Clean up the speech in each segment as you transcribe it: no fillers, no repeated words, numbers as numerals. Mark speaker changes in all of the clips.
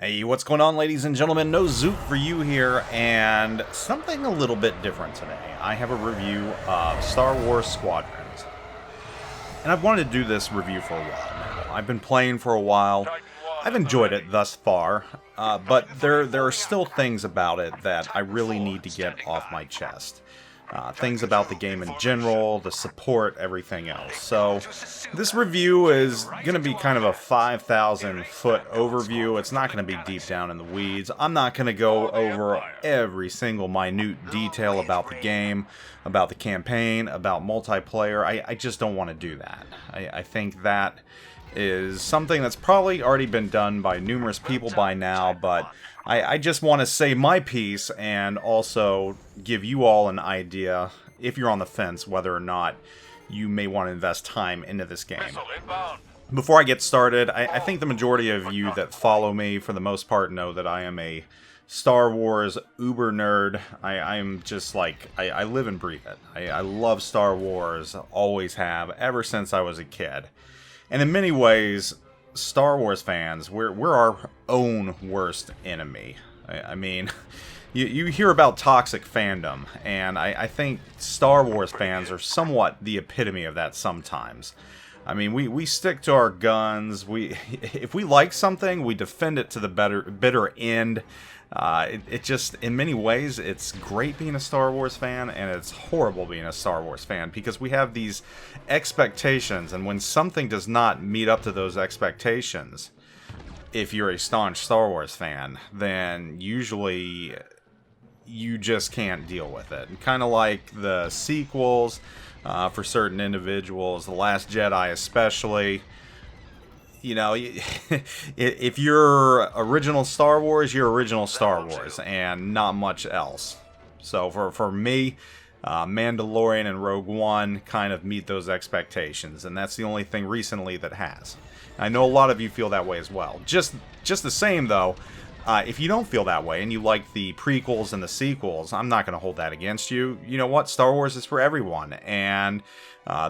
Speaker 1: Hey, what's going on, ladies and gentlemen? NoZoupForYou here, and something a little bit different today. I have a review of Star Wars Squadrons, and I've wanted to do this review for a while now. I've been playing for a while. I've enjoyed it thus far, but there are still things about it that I really need to get off my chest. Things about the game in general, the support, everything else. So this review is going to be kind of a 5,000 foot overview. It's not going to be deep down in the weeds. I'm not going to go over every single minute detail about the game, about the campaign, about multiplayer. I just don't want to do that. I think that is something that's probably already been done by numerous people by now, but I just want to say my piece and also give you all an idea, if you're on the fence, whether or not you may want to invest time into this game. Before I get started, I think the majority of you that follow me, for the most part, know that I am a Star Wars uber nerd. I'm just like, I live and breathe it. I love Star Wars, always have, ever since I was a kid. And in many ways, Star Wars fans, we're our own worst enemy. I mean, you hear about toxic fandom, and I think Star Wars fans are somewhat the epitome of that sometimes. I mean, we stick to our guns. If we like something, we defend it to the bitter end. It just, in many ways, it's great being a Star Wars fan, and it's horrible being a Star Wars fan, because we have these expectations, and when something does not meet up to those expectations, if you're a staunch Star Wars fan, then usually you just can't deal with it. Kind of like the sequels, for certain individuals, The Last Jedi especially. You know, if you're original Star Wars, you're original Star Wars, and not much else. So for me, Mandalorian and Rogue One kind of meet those expectations, and that's the only thing recently that has. I know a lot of you feel that way as well. Just the same, though, if you don't feel that way and you like the prequels and the sequels, I'm not going to hold that against you. You know what? Star Wars is for everyone, and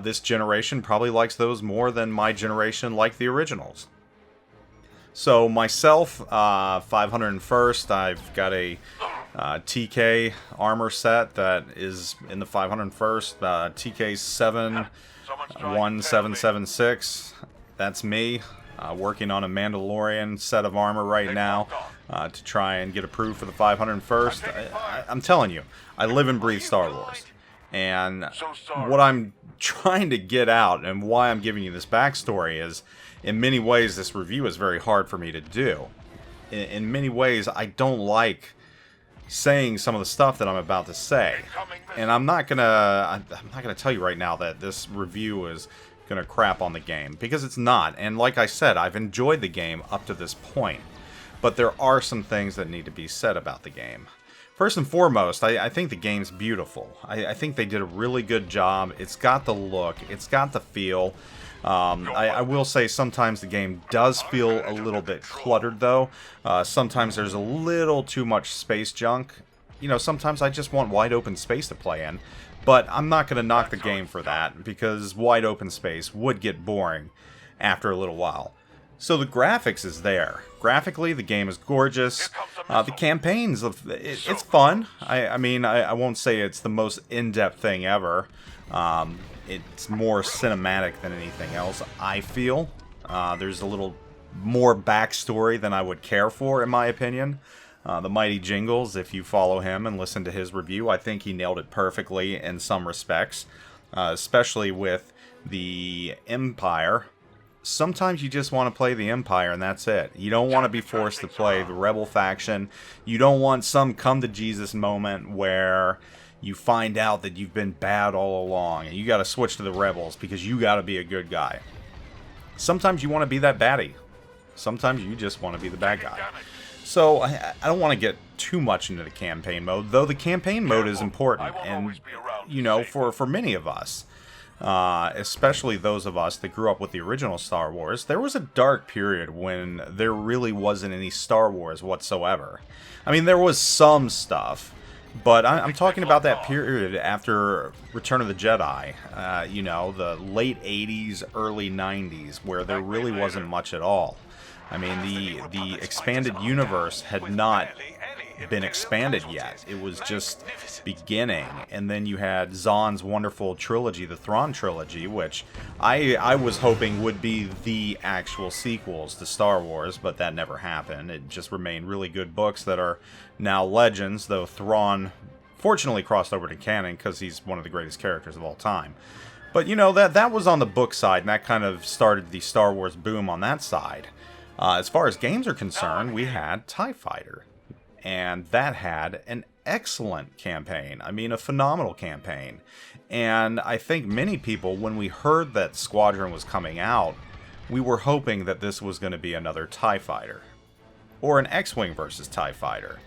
Speaker 1: this generation probably likes those more than my generation liked the originals. So myself, 501st, I've got a TK armor set that is in the 501st, TK 71776. That's me, working on a Mandalorian set of armor right now to try and get approved for the 501st. I'm telling you, I live and breathe Star Wars. And what I'm trying to get out, and why I'm giving you this backstory, is in many ways this review is very hard for me to do. In many ways, I don't like saying some of the stuff that I'm about to say, and I'm not gonna tell you right now that this review is gonna crap on the game, because it's not. And like I said, I've enjoyed the game up to this point, but there are some things that need to be said about the game. First and foremost, I think the game's beautiful. I think they did a really good job. It's got the look. It's got the feel. I will say sometimes the game does feel a little bit cluttered, though. Sometimes there's a little too much space junk. You know, sometimes I just want wide open space to play in. But I'm not going to knock the game for that, because wide open space would get boring after a little while. So the graphics is there. Graphically, the game is gorgeous. The campaigns, it's fun. I mean, I won't say it's the most in-depth thing ever. It's more cinematic than anything else, I feel. There's a little more backstory than I would care for, in my opinion. The Mighty Jingles, if you follow him and listen to his review, I think he nailed it perfectly in some respects. Especially with the Empire. Sometimes you just want to play the Empire, and that's it. You don't want to be forced to play the Rebel faction. You don't want some come-to-Jesus moment where you find out that you've been bad all along, and you got to switch to the Rebels because you got to be a good guy. Sometimes you want to be that baddie. Sometimes you just want to be the bad guy. So I don't want to get too much into the campaign mode, though the campaign mode is important, and, you know, for many of us, especially those of us that grew up with the original Star Wars, there was a dark period when there really wasn't any Star Wars whatsoever. I mean, there was some stuff, but I'm talking about that period after Return of the Jedi, you know, the late 80s, early 90s, where there really wasn't much at all. I mean, the expanded universe had not been expanded yet. It was just beginning. And then you had Zahn's wonderful trilogy, the Thrawn trilogy, which I was hoping would be the actual sequels to Star Wars, but that never happened. It just remained really good books that are now legends, though Thrawn fortunately crossed over to canon because he's one of the greatest characters of all time. But, you know, that was on the book side, and that kind of started the Star Wars boom on that side. As far as games are concerned, we had TIE Fighter. And that had an excellent campaign. I mean, a phenomenal campaign. And I think many people, when we heard that Squadron was coming out, we were hoping that this was going to be another TIE Fighter. Or an X-Wing versus TIE Fighter.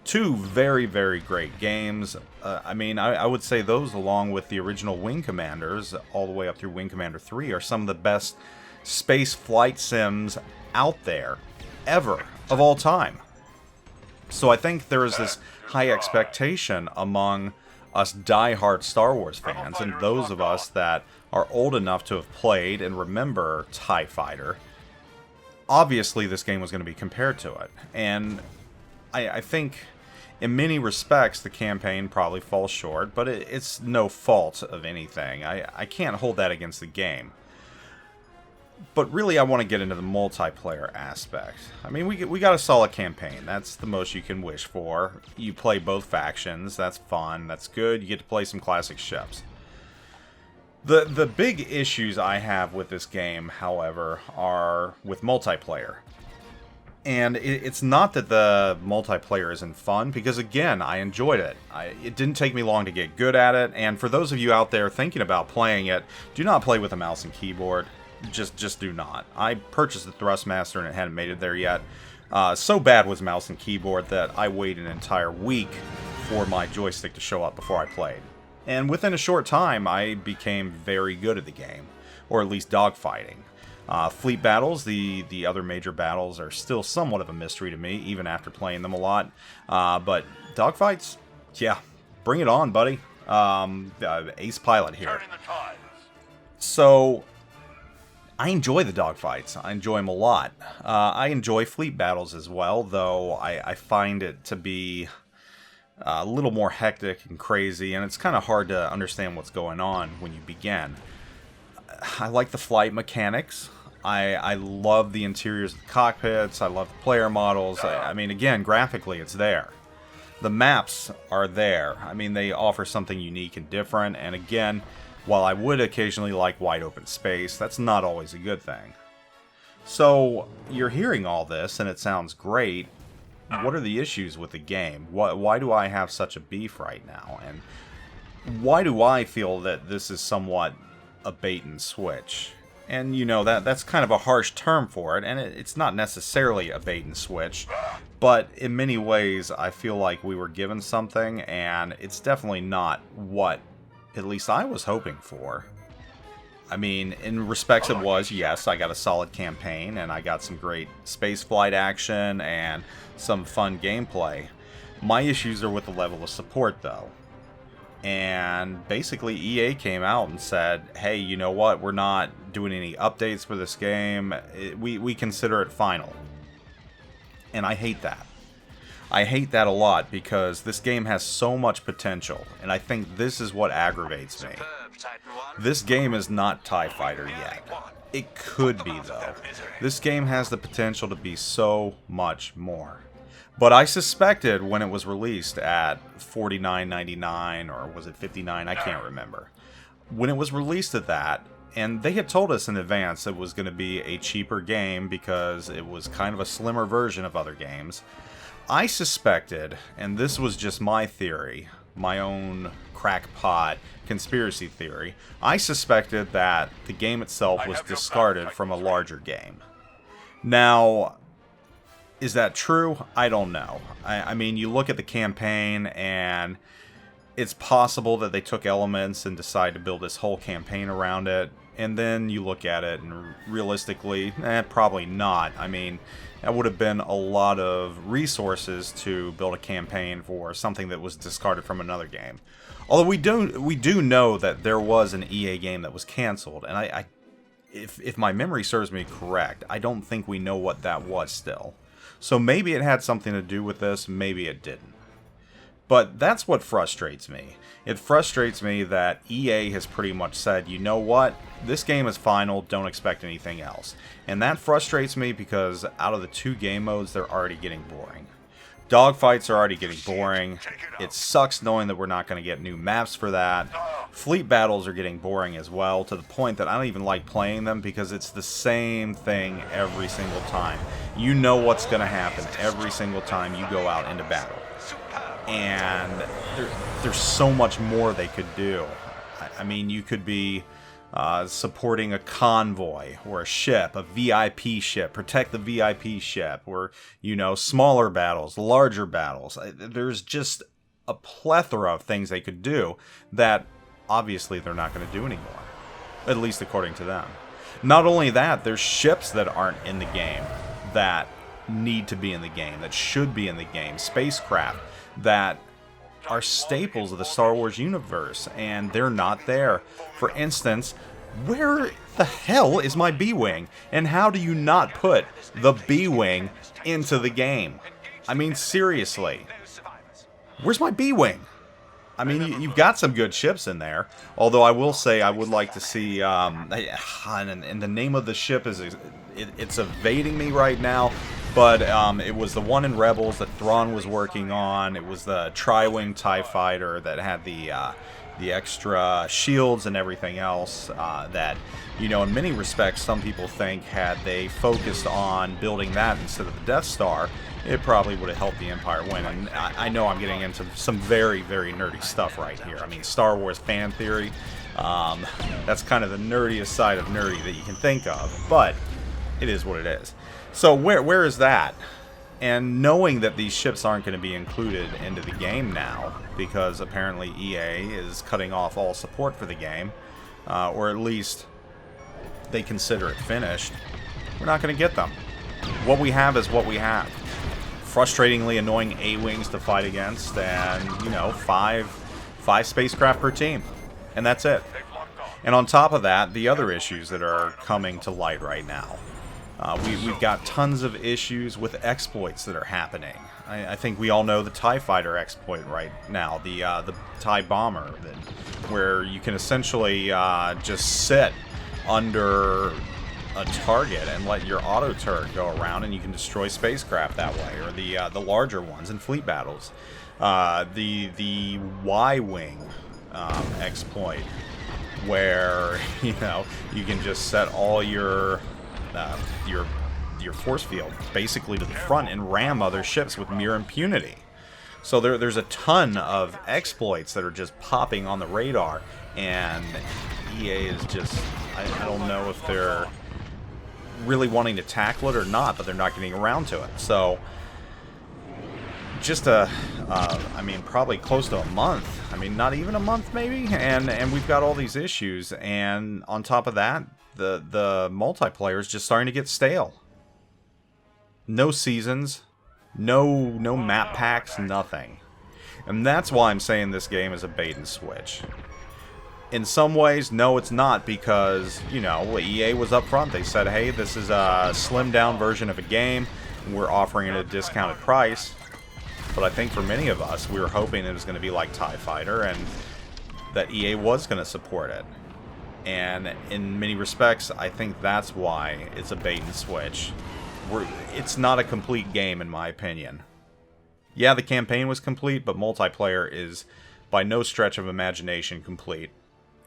Speaker 1: Two very, very great games. I mean, I would say those, along with the original Wing Commanders, all the way up through Wing Commander 3, are some of the best space flight sims out there, ever, of all time. So I think there is this high expectation among us die-hard Star Wars fans, and those of us that are old enough to have played and remember TIE Fighter. Obviously, this game was going to be compared to it. And I think, in many respects, the campaign probably falls short, but it's no fault of anything. I can't hold that against the game. But really, I want to get into the multiplayer aspect. I mean, we got a solid campaign. That's the most you can wish for. You play both factions. That's fun. That's good. You get to play some classic ships. The big issues I have with this game, however, are with multiplayer. And it's not that the multiplayer isn't fun, because again, I enjoyed it. It didn't take me long to get good at it. And for those of you out there thinking about playing it, do not play with a mouse and keyboard. Just do not. I purchased the Thrustmaster and it hadn't made it there yet. So bad was mouse and keyboard that I waited an entire week for my joystick to show up before I played. And within a short time, I became very good at the game. Or at least dogfighting. Fleet battles, the other major battles, are still somewhat of a mystery to me, even after playing them a lot. But dogfights, yeah, bring it on, buddy. Ace Pilot here. So I enjoy the dogfights. I enjoy them a lot. I enjoy fleet battles as well, though I find it to be a little more hectic and crazy, and it's kind of hard to understand what's going on when you begin. I like the flight mechanics. I love the interiors of the cockpits. I love the player models. I mean, again, graphically, it's there. The maps are there. I mean, they offer something unique and different, and again, while I would occasionally like wide open space, that's not always a good thing. So, you're hearing all this, and it sounds great. What are the issues with the game? Why do I have such a beef right now? And why do I feel that this is somewhat a bait and switch? And, you know, that's kind of a harsh term for it, and it's not necessarily a bait and switch, but in many ways, I feel like we were given something, and it's definitely not what at least I was hoping for. I mean, in respects it was, yes, I got a solid campaign, and I got some great spaceflight action, and some fun gameplay. My issues are with the level of support, though. And basically EA came out and said, hey, you know what, we're not doing any updates for this game. We consider it final. And I hate that. I hate that a lot because this game has so much potential, and I think this is what aggravates me. This game is not TIE Fighter yet. It could be, though. This game has the potential to be so much more. But I suspected when it was released at $49.99, or was it $59? I can't remember. When it was released at that, and they had told us in advance it was going to be a cheaper game because it was kind of a slimmer version of other games, I suspected, and this was just my theory, my own crackpot conspiracy theory, I suspected that the game itself was discarded from a larger game. Now, is that true? I don't know. I mean, you look at the campaign, and it's possible that they took elements and decided to build this whole campaign around it, and then you look at it, and realistically, probably not. I mean, that would have been a lot of resources to build a campaign for something that was discarded from another game. Although we do know that there was an EA game that was canceled, and if my memory serves me correct, I don't think we know what that was still. So maybe it had something to do with this, maybe it didn't. But that's what frustrates me. It frustrates me that EA has pretty much said, you know what, this game is final, don't expect anything else. And that frustrates me because out of the 2 game modes, they're already getting boring. Dogfights are already getting boring. It sucks knowing that we're not going to get new maps for that. Fleet battles are getting boring as well, to the point that I don't even like playing them because it's the same thing every single time. You know what's going to happen every single time you go out into battle. And there's so much more they could do. I mean, you could be supporting a convoy or a ship, a VIP ship, protect the VIP ship, or, you know, smaller battles, larger battles. There's just a plethora of things they could do that obviously they're not going to do anymore, at least according to them. Not only that, there's ships that aren't in the game that need to be in the game, that should be in the game, spacecraft that are staples of the Star Wars universe, and they're not there. For instance, where the hell is my B-Wing? And how do you not put the B-Wing into the game? I mean, seriously. Where's my B-Wing? I mean, you've got some good ships in there. Although I will say I would like to see, and the name of the ship is, it's evading me right now. But it was the one in Rebels that Thrawn was working on. It was the Tri-Wing TIE Fighter that had the extra shields and everything else that, you know, in many respects, some people think had they focused on building that instead of the Death Star, it probably would have helped the Empire win. And I know I'm getting into some very, very nerdy stuff right here. I mean, Star Wars fan theory, that's kind of the nerdiest side of nerdy that you can think of. But it is what it is. So where is that? And knowing that these ships aren't going to be included into the game now, because apparently EA is cutting off all support for the game, or at least they consider it finished, we're not going to get them. What we have is what we have. Frustratingly annoying A-Wings to fight against, and, you know, five spacecraft per team. And that's it. And on top of that, the other issues that are coming to light right now. We've got tons of issues with exploits that are happening. I think we all know the TIE Fighter exploit right now, the TIE Bomber, where you can essentially just sit under a target and let your auto turret go around, and you can destroy spacecraft that way, or the larger ones in fleet battles. The Y-Wing exploit, where, you know, you can just set all your force field basically to the front and ram other ships with mere impunity. So there's a ton of exploits that are just popping on the radar, and EA is just, I don't know if they're really wanting to tackle it or not, but they're not getting around to it. So just I mean, probably close to a month. I mean, not even a month maybe, and we've got all these issues, and on top of that, the multiplayer is just starting to get stale. No seasons, no map packs, nothing. And that's why I'm saying this game is a bait and switch. In some ways, no, it's not, because, you know, EA was up front. They said, hey, this is a slimmed down version of a game. We're offering it at a discounted price. But I think for many of us, we were hoping it was going to be like TIE Fighter, and that EA was going to support it. And in many respects, I think that's why it's a bait and switch. It's not a complete game, in my opinion. Yeah, the campaign was complete, but multiplayer is by no stretch of imagination complete.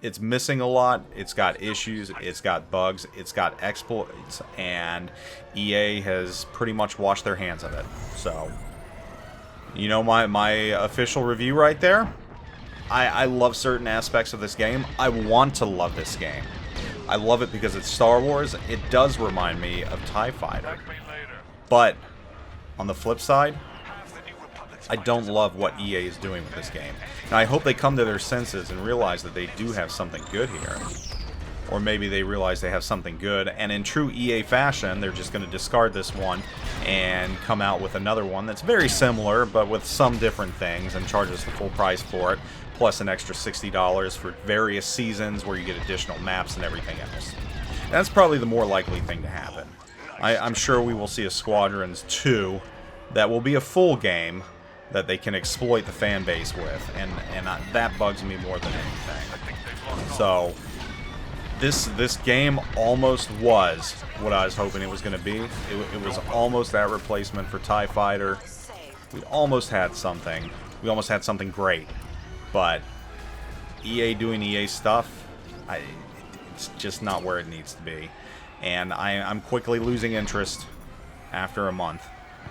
Speaker 1: It's missing a lot, it's got issues, it's got bugs, it's got exploits, and EA has pretty much washed their hands of it. So, you know, my official review right there? I love certain aspects of this game. I want to love this game. I love it because it's Star Wars. It does remind me of TIE Fighter. But, on the flip side, I don't love what EA is doing with this game. Now, I hope they come to their senses and realize that they do have something good here. Or maybe they realize they have something good, and in true EA fashion, they're just going to discard this one and come out with another one that's very similar, but with some different things, and charge us the full price for it, plus an extra $60 for various seasons where you get additional maps and everything else. That's probably the more likely thing to happen. I'm sure we will see a Squadrons 2 that will be a full game that they can exploit the fan base with, and that bugs me more than anything. So this game almost was what I was hoping it was going to be. It was almost that replacement for TIE Fighter. We almost had something. We almost had something great. But EA doing EA stuff, it's just not where it needs to be. And I'm quickly losing interest after a month,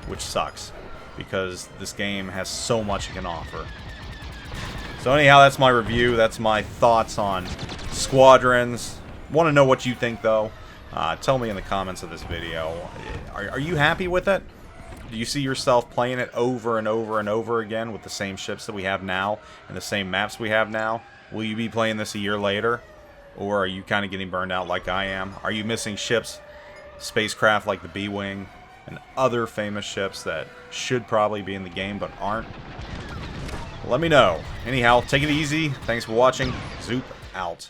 Speaker 1: which sucks, because this game has so much it can offer. So anyhow, that's my review. That's my thoughts on Squadrons. Want to know what you think, though? Tell me in the comments of this video. Are you happy with it? Do you see yourself playing it over and over and over again with the same ships that we have now and the same maps we have now? Will you be playing this a year later? Or are you kind of getting burned out like I am? Are you missing ships, spacecraft like the B-Wing, and other famous ships that should probably be in the game but aren't? Let me know. Anyhow, take it easy. Thanks for watching. Zoop out.